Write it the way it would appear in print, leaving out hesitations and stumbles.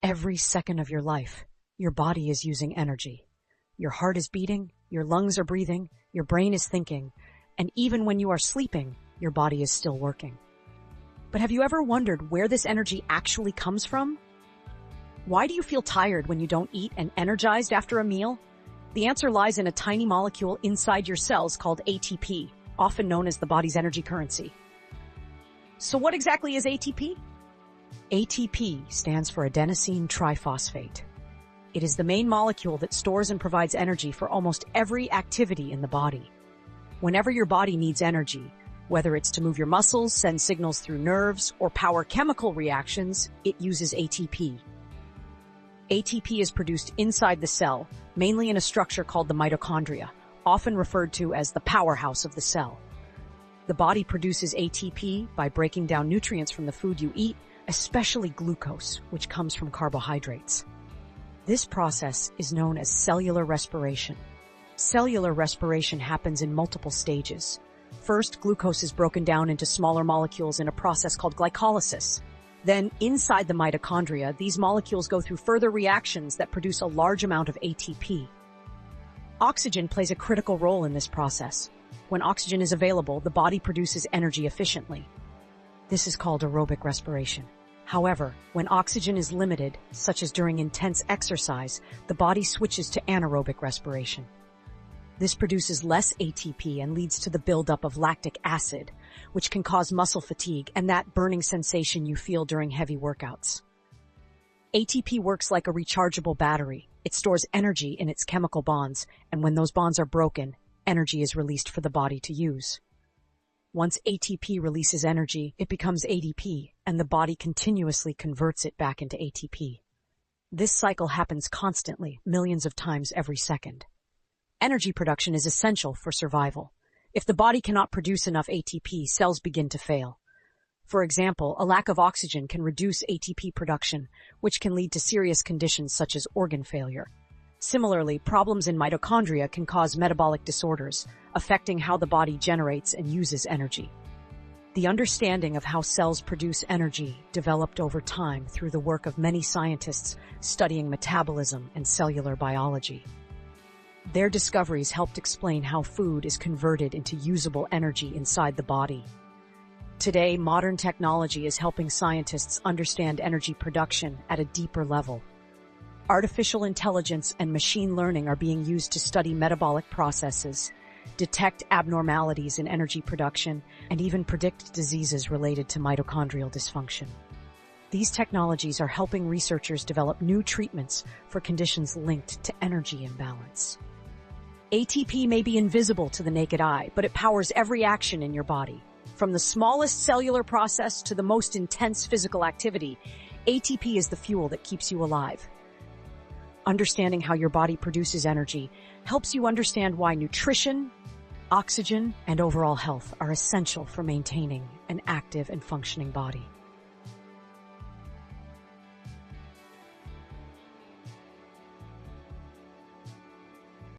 Every second of your life, your body is using energy. Your heart is beating, your lungs are breathing, your brain is thinking, and even when you are sleeping, your body is still working. But have you ever wondered where this energy actually comes from? Why do you feel tired when you don't eat and energized after a meal? The answer lies in a tiny molecule inside your cells called ATP, often known as the body's energy currency. So what exactly is ATP? ATP stands for adenosine triphosphate. It is the main molecule that stores and provides energy for almost every activity in the body. Whenever your body needs energy, whether it's to move your muscles, send signals through nerves, or power chemical reactions, it uses ATP. ATP is produced inside the cell, mainly in a structure called the mitochondria, often referred to as the powerhouse of the cell. The body produces ATP by breaking down nutrients from the food you eat, especially glucose, which comes from carbohydrates. This process is known as cellular respiration. Cellular respiration happens in multiple stages. First, glucose is broken down into smaller molecules in a process called glycolysis. Then, inside the mitochondria, these molecules go through further reactions that produce a large amount of ATP. Oxygen plays a critical role in this process. When oxygen is available, the body produces energy efficiently. This is called aerobic respiration. However, when oxygen is limited, such as during intense exercise, the body switches to anaerobic respiration. This produces less ATP and leads to the buildup of lactic acid, which can cause muscle fatigue and that burning sensation you feel during heavy workouts. ATP works like a rechargeable battery. It stores energy in its chemical bonds, and when those bonds are broken, energy is released for the body to use. Once ATP releases energy, it becomes ADP, and the body continuously converts it back into ATP. This cycle happens constantly, millions of times every second. Energy production is essential for survival. If the body cannot produce enough ATP, cells begin to fail. For example, a lack of oxygen can reduce ATP production, which can lead to serious conditions such as organ failure. Similarly, problems in mitochondria can cause metabolic disorders, affecting how the body generates and uses energy. The understanding of how cells produce energy developed over time through the work of many scientists studying metabolism and cellular biology. Their discoveries helped explain how food is converted into usable energy inside the body. Today, modern technology is helping scientists understand energy production at a deeper level. Artificial intelligence and machine learning are being used to study metabolic processes, detect abnormalities in energy production, and even predict diseases related to mitochondrial dysfunction. These technologies are helping researchers develop new treatments for conditions linked to energy imbalance. ATP may be invisible to the naked eye, but it powers every action in your body. From the smallest cellular process to the most intense physical activity, ATP is the fuel that keeps you alive. Understanding how your body produces energy helps you understand why nutrition, oxygen, and overall health are essential for maintaining an active and functioning body.